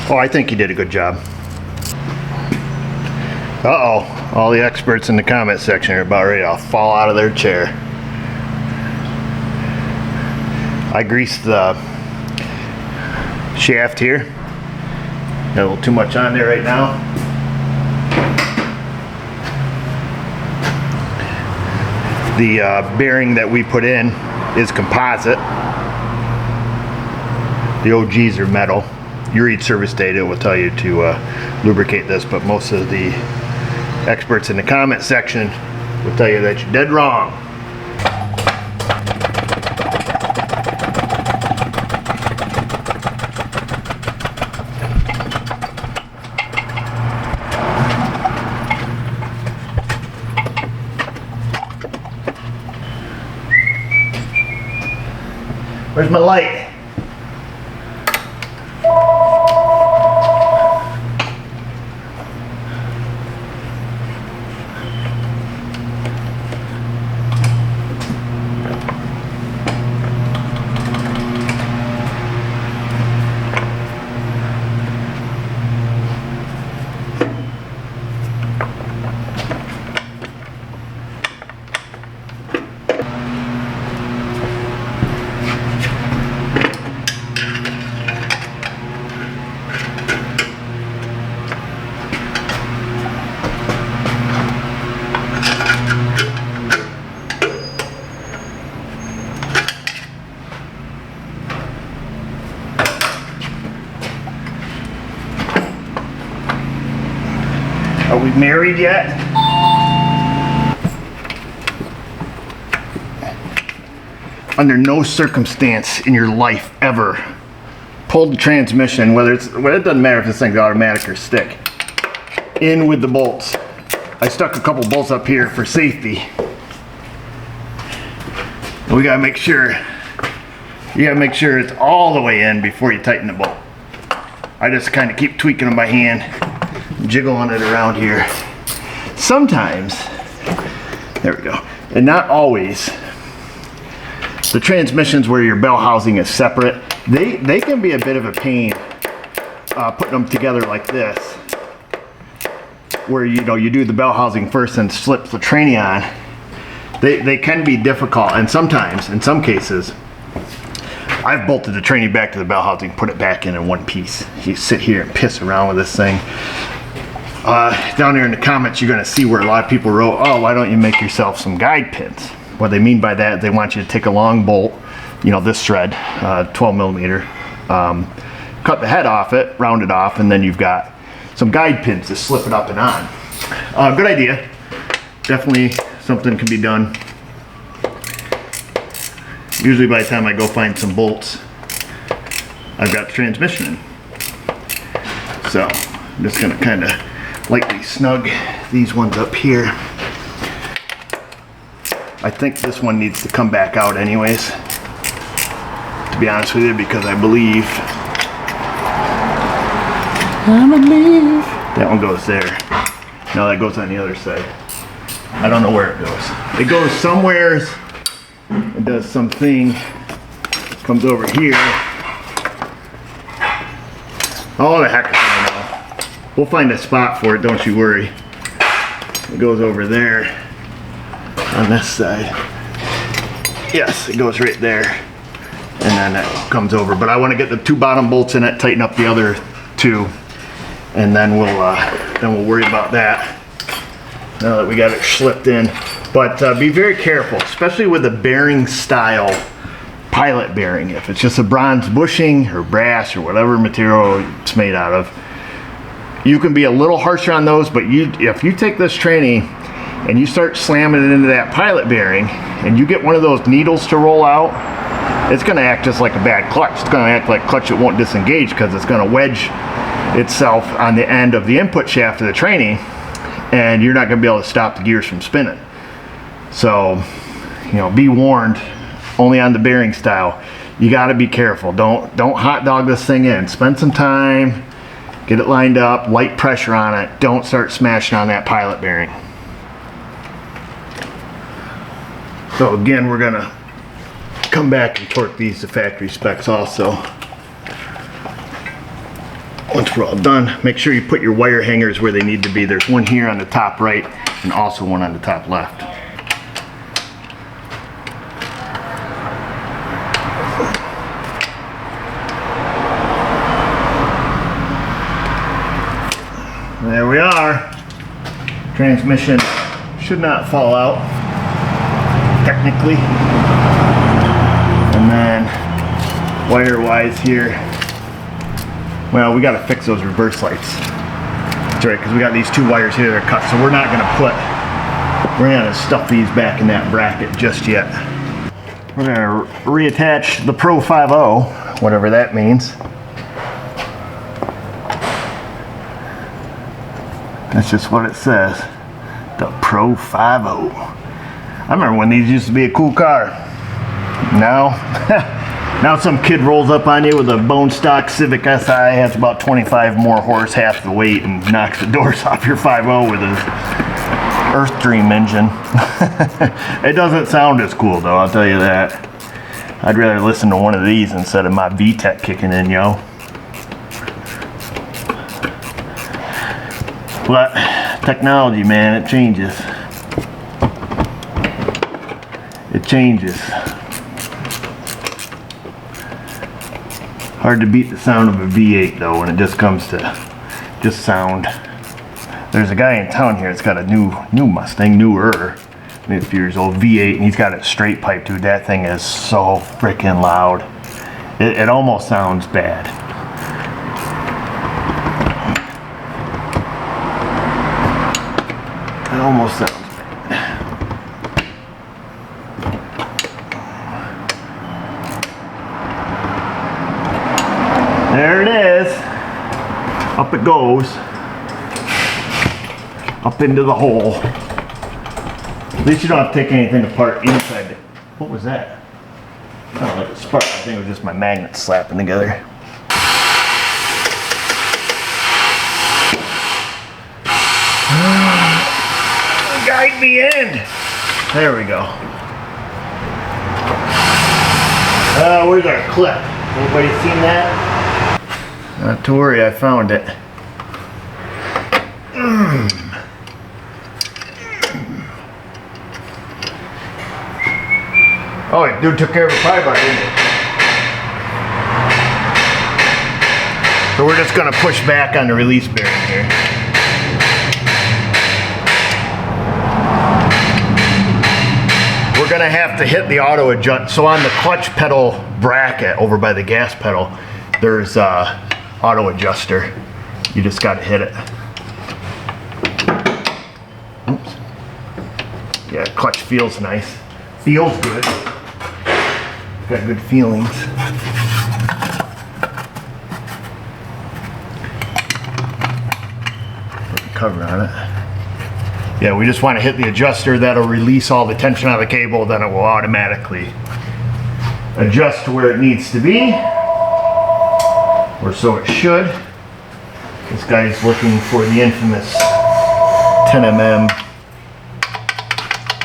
Oh, I think you did a good job. Uh-oh, all the experts in the comment section are about ready to fall out of their chair. I greased the shaft here. Got a little too much on there right now. The bearing that we put in is composite. The OGs are metal. You read service data, it will tell you to lubricate this, but most of the experts in the comment section will tell you that you're dead wrong. Where's my light? Are we married yet? Under no circumstance in your life ever pull the transmission, whether it doesn't matter if this thing's automatic or stick, in with the bolts. I stuck a couple bolts up here for safety. And we gotta make sure, it's all the way in before you tighten the bolt. I just kind of keep tweaking them by hand, jiggling it around here. Sometimes, there we go, and not always, the transmissions where your bell housing is separate, they can be a bit of a pain putting them together like this, where you do the bell housing first and slip the tranny on. They can be difficult, and sometimes, in some cases, I've bolted the tranny back to the bell housing, put it back in one piece. You sit here and piss around with this thing. Down there in the comments, you're going to see where a lot of people wrote, oh, why don't you make yourself some guide pins? What they mean by that, they want you to take a long bolt, this thread, 12 millimeter, cut the head off it, round it off, and then you've got some guide pins to slip it up and on. Good idea. Definitely something can be done. Usually by the time I go find some bolts, I've got the transmission in. So I'm just going to kind of lightly snug these ones up here. I think this one needs to come back out anyways, to be honest with you, because I believe that one goes there. No, that goes on the other side. I don't know where it goes. It goes somewhere. It does something. Comes over here. Oh, the heck if I know. We'll find a spot for it, don't you worry. It goes over there on this side. Yes, it goes right there. And then that comes over. But I want to get the two bottom bolts in it, tighten up the other two, and then we'll worry about that now that we got it slipped in. But be very careful, especially with the bearing style pilot bearing. If it's just a bronze bushing or brass or whatever material it's made out of, you can be a little harsher on those. But if you take this tranny and you start slamming it into that pilot bearing and you get one of those needles to roll out, it's going to act just like a bad clutch. It's going to act like clutch that won't disengage because it's going to wedge itself on the end of the input shaft of the tranny, and you're not going to be able to stop the gears from spinning. So, be warned, only on the bearing style. You got to be careful. Don't hot dog this thing in. Spend some time, get it lined up, light pressure on it. Don't start smashing on that pilot bearing. So again, we're going to come back and torque these to factory specs also. once we're all done, make sure you put your wire hangers where they need to be. There's one here on the top right and also one on the top left. There we are. Transmission should not fall out, technically. And then wire-wise here, well, we gotta fix those reverse lights. That's right, because we got these 2 wires here that are cut, so we're not gonna stuff these back in that bracket just yet. We're gonna reattach the Pro 5.0, whatever that means. That's just what it says. The Pro 5.0. I remember when these used to be a cool car. Now, now some kid rolls up on you with a bone stock Civic Si, has about 25 more horse, half the weight, and knocks the doors off your 5.0 with his Earth Dream engine. It doesn't sound as cool though, I'll tell you that. I'd rather listen to one of these instead of my VTEC kicking in, yo. But technology, man, it changes. It changes. Hard to beat the sound of a V8 though when it just comes to just sound. There's a guy in town here that's got a new Mustang, newer, maybe a few years old, V8, and he's got it straight pipe, dude. That thing is so freaking loud. It almost sounds bad. It almost sounds bad. There it is. Up it goes. Up into the hole. At least you don't have to take anything apart inside it. What was that? Oh, like a spark. I think it was just my magnets slapping together. Guide me in. There we go. Where's our clip? Anybody seen that? Not to worry, I found it. Oh, dude took care of a pry bar, didn't he? So we're just gonna push back on the release bearing here. We're gonna have to hit the auto adjust. So on the clutch pedal bracket over by the gas pedal, there's auto adjuster. You just gotta hit it. Oops. Yeah, clutch feels nice. Feels good. Got good feelings. Put the cover on it. Yeah, we just want to hit the adjuster. That'll release all the tension out of the cable. Then it will automatically adjust to where it needs to be. Or so it should. This guy's looking for the infamous 10mm.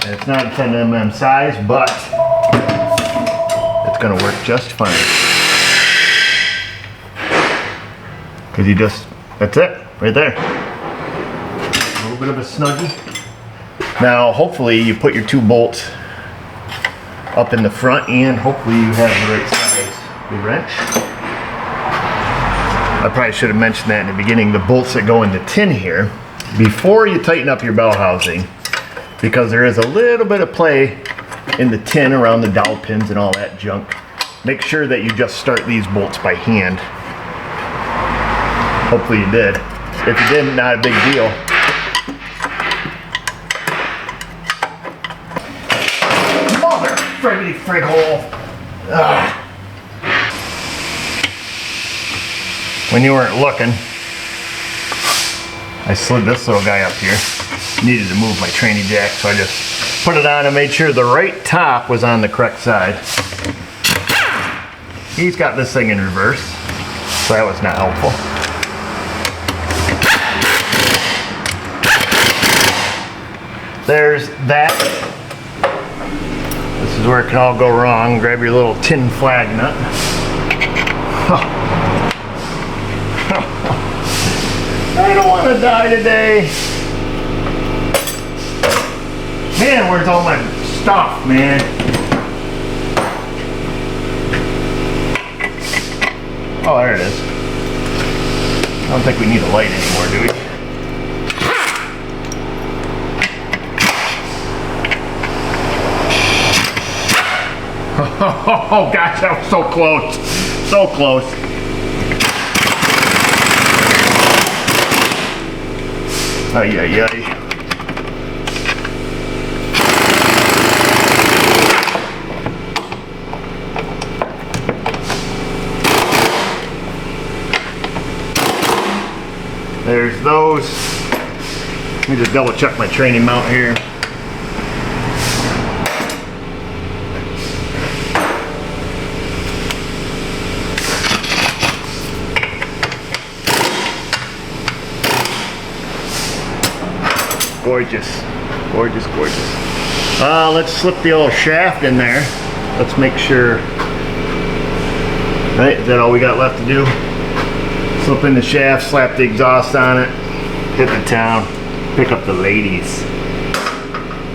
And it's not a 10mm size, but it's going to work just fine. Because you just, that's it, right there. A little bit of a snuggie. Now, hopefully you put your 2 bolts up in the front and hopefully you have the right size. The wrench. I probably should have mentioned that in the beginning. The bolts that go in the tin here, before you tighten up your bell housing, because there is a little bit of play in the tin around the dowel pins and all that junk, make sure that you just start these bolts by hand. Hopefully you did. If you didn't, not a big deal. Mother friggity frig hole. Ugh. When you weren't looking, I slid this little guy up here. Needed to move my tranny jack, so I just put it on and made sure the right top was on the correct side. He's got this thing in reverse, so that was not helpful. There's that. This is where it can all go wrong. Grab your little tin flag nut. I don't want to die today. Man, where's all my stuff, man? Oh, there it is. I don't think we need a light anymore, do we? Oh gosh, that was so close. So close. Ay, ay, ay. There's those. Let me just double check my training mount here. Gorgeous, gorgeous, gorgeous. Let's slip the old shaft in there. Let's make sure. Right, is that all we got left to do? Slip in the shaft, slap the exhaust on it, hit the town, pick up the ladies.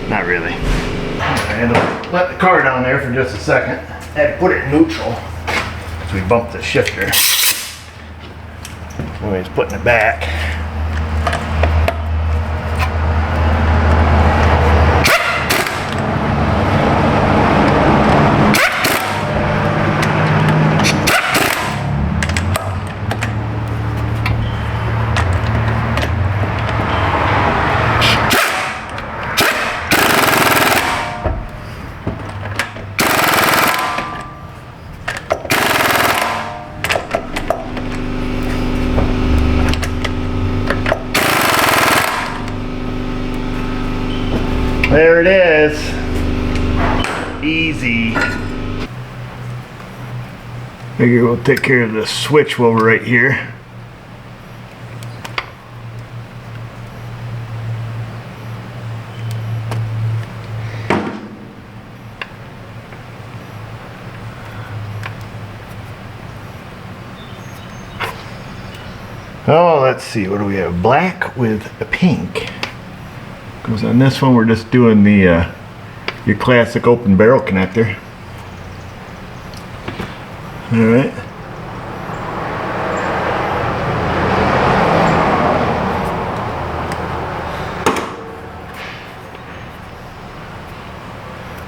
Not really. I had to let the car down there for just a second. I had to put it in neutral. So we bumped the shifter. Anyways, putting it back. There it is. Easy. Figure we'll take care of the switch while we're right here. Oh, let's see. What do we have? Black with a pink. Because on this one we're just doing the your classic open barrel connector. Alright.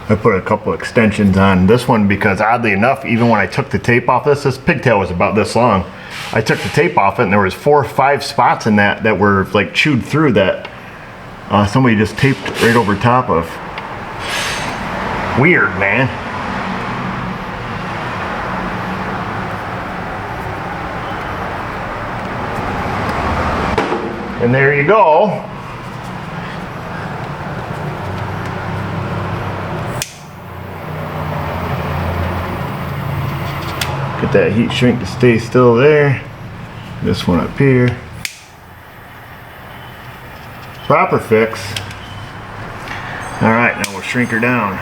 I put a couple extensions on this one because oddly enough, even when I took the tape off this pigtail was about this long. I took the tape off it and there was 4 or 5 spots in that were like chewed through that somebody just taped right over top of. Weird, man. And there you go. Get that heat shrink to stay still there. This one up here. Proper fix. Alright, now we'll shrink her down.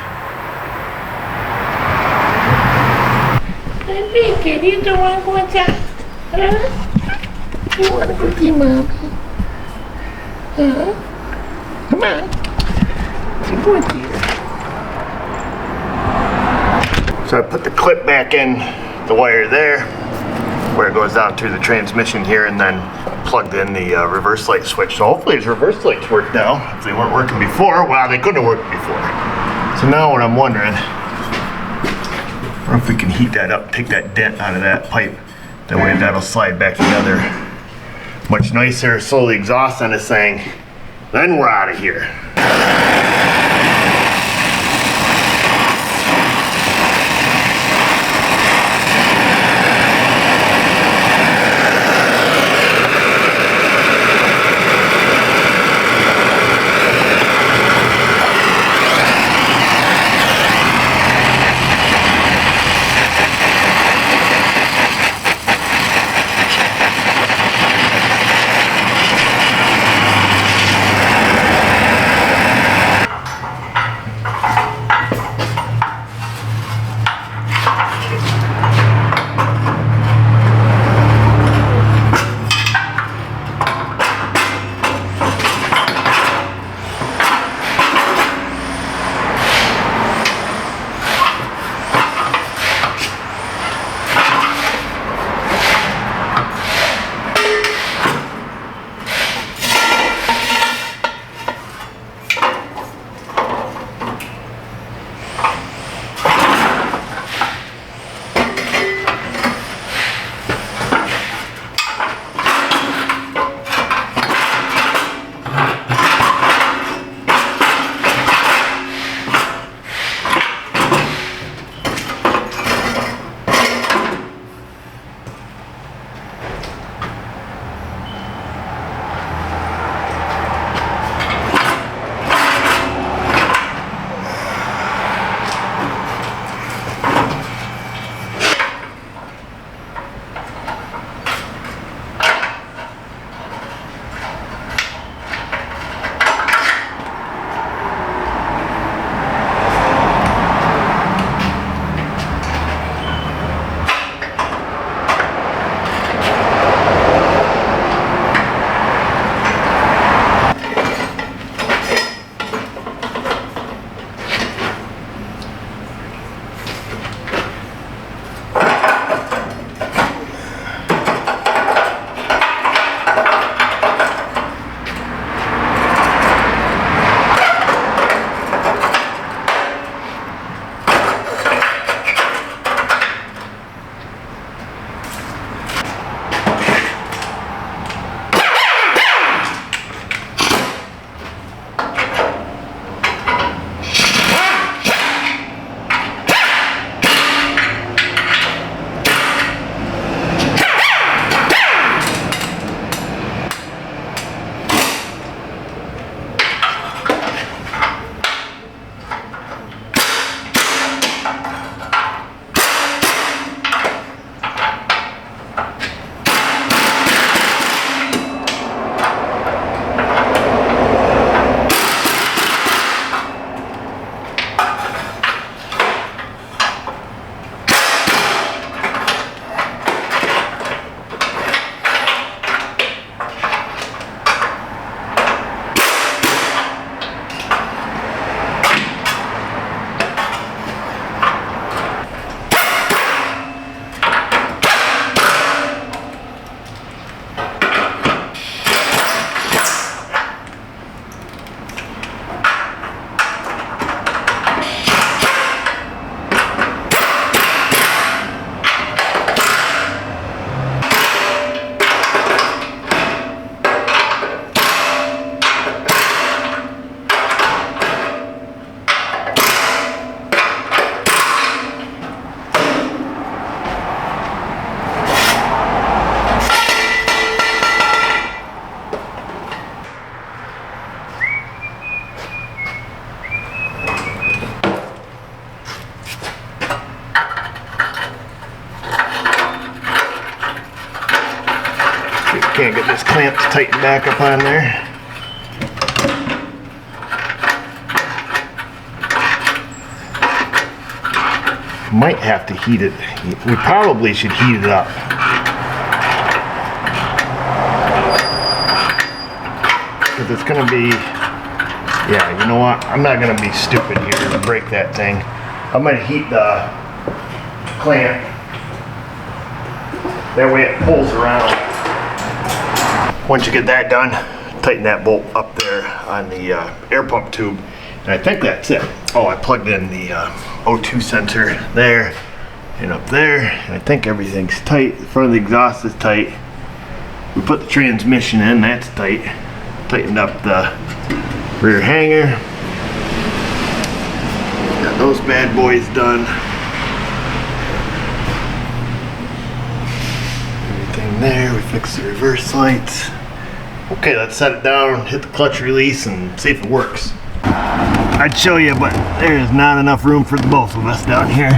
Enrique, you don't want to go inside? Huh? You want to go see mommy? Huh? Come on. You go in here. So I put the clip back in the wire there, where it goes down through the transmission here, and then plugged in the reverse light switch. So hopefully his reverse lights work now. If they weren't working before, well, they couldn't have worked before. So now what I'm wondering, I wonder if we can heat that up, take that dent out of that pipe. That way that'll slide back together much nicer. Slow the exhaust on this thing. Then we're out of here. Can't get this clamp to tighten back up on there. Might have to heat it. We probably should heat it up. Because it's going to be, yeah, you know what? I'm not going to be stupid here and break that thing. I'm going to heat the clamp. That way it pulls around. Once you get that done, tighten that bolt up there on the air pump tube. And I think that's it. Oh, I plugged in the O2 sensor there and up there. And I think everything's tight. The front of the exhaust is tight. We put the transmission in, that's tight. Tightened up the rear hanger. Got those bad boys done. Everything there. We fixed the reverse lights. Okay, let's set it down, hit the clutch release, and see if it works. I'd show you, but there's not enough room for the both of us down here.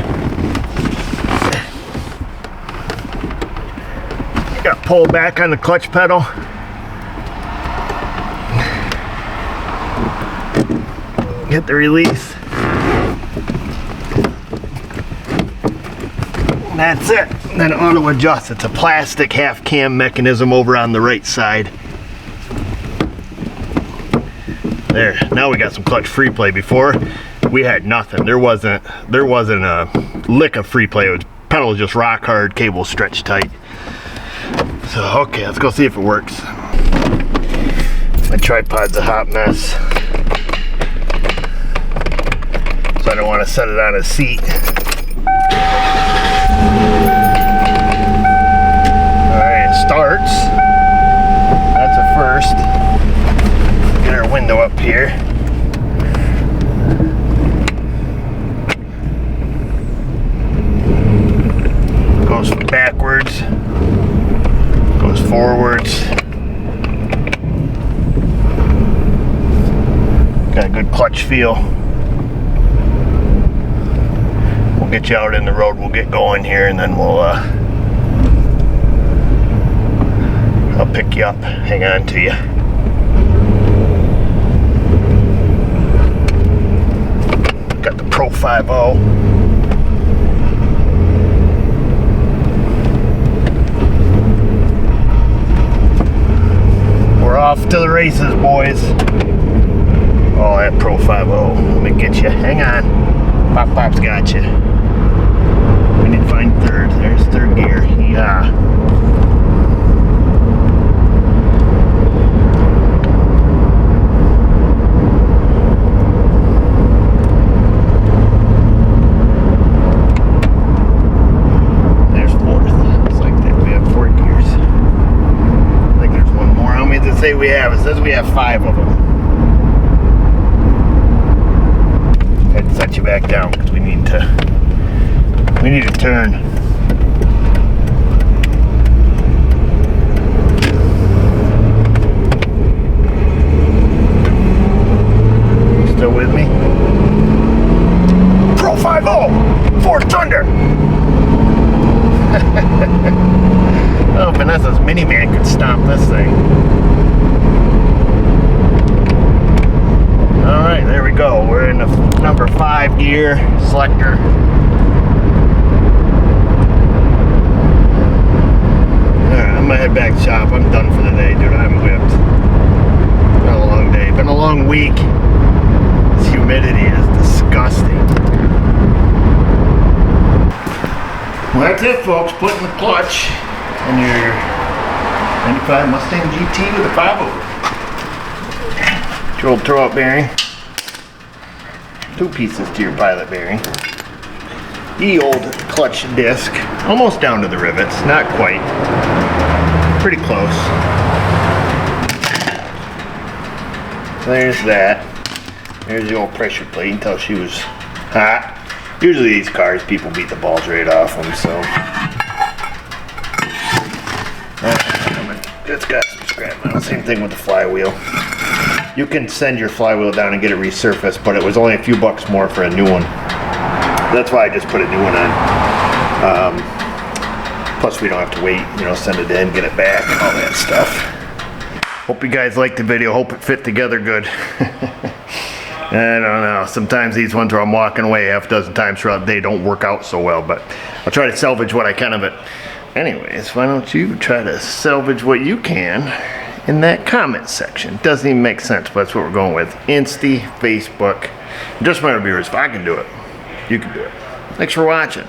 Got to pull back on the clutch pedal. Hit the release. That's it. Then auto adjust. It's a plastic half cam mechanism over on the right side. There, now we got some clutch free play. Before we had nothing. There wasn't a lick of free play. It was pedal was just rock hard, cable stretched tight. So okay, let's go see if it works. My tripod's a hot mess, so I don't want to set it on a seat. Alright, it starts. That's a first. Get our window up here. Goes backwards. Goes forwards. Got a good clutch feel. We'll get you out in the road. We'll get going here, and then we'll I'll pick you up. Hang on to you. Got the Pro 5.0. We're off to the races, boys. Oh, that Pro 5.0. Let me get you. Hang on. Pop's got you. We need to find third. There's third gear. Yeah. We have, it says we have 5 of them. I had to set you back down because we need to turn. Still with me? Pro 5.0 Ford Thunder. Oh, Vanessa's minivan could stomp this thing. Alright, there we go. We're in the number 5 gear selector. Alright, I'm gonna head back to shop. I'm done for the day, dude. I'm whipped. Been a long day. Been a long week. This humidity is disgusting. Well, that's it, folks. Putting the clutch in your 95 Mustang GT with a 5.0. Your old throw-up bearing. 2 pieces to your pilot bearing. The old clutch disc. Almost down to the rivets. Not quite. Pretty close. There's that. There's the old pressure plate until she was hot. Usually these cars, people beat the balls right off them, so. It's got some scrap metal. Same thing with the flywheel. You can send your flywheel down and get it resurfaced, but it was only a few bucks more for a new one. That's why I just put a new one on. Plus we don't have to wait, you know, send it in, get it back, and all that stuff. Hope you guys liked the video. Hope it fit together good. I don't know. Sometimes these ones where I'm walking away half a dozen times throughout the day don't work out so well, but I'll try to salvage what I can of it. Anyways, why don't you try to salvage what you can in that comment section? Doesn't even make sense, but that's what we're going with. Insta, Facebook. Just remember, viewers, if I can do it, you can do it. Thanks for watching.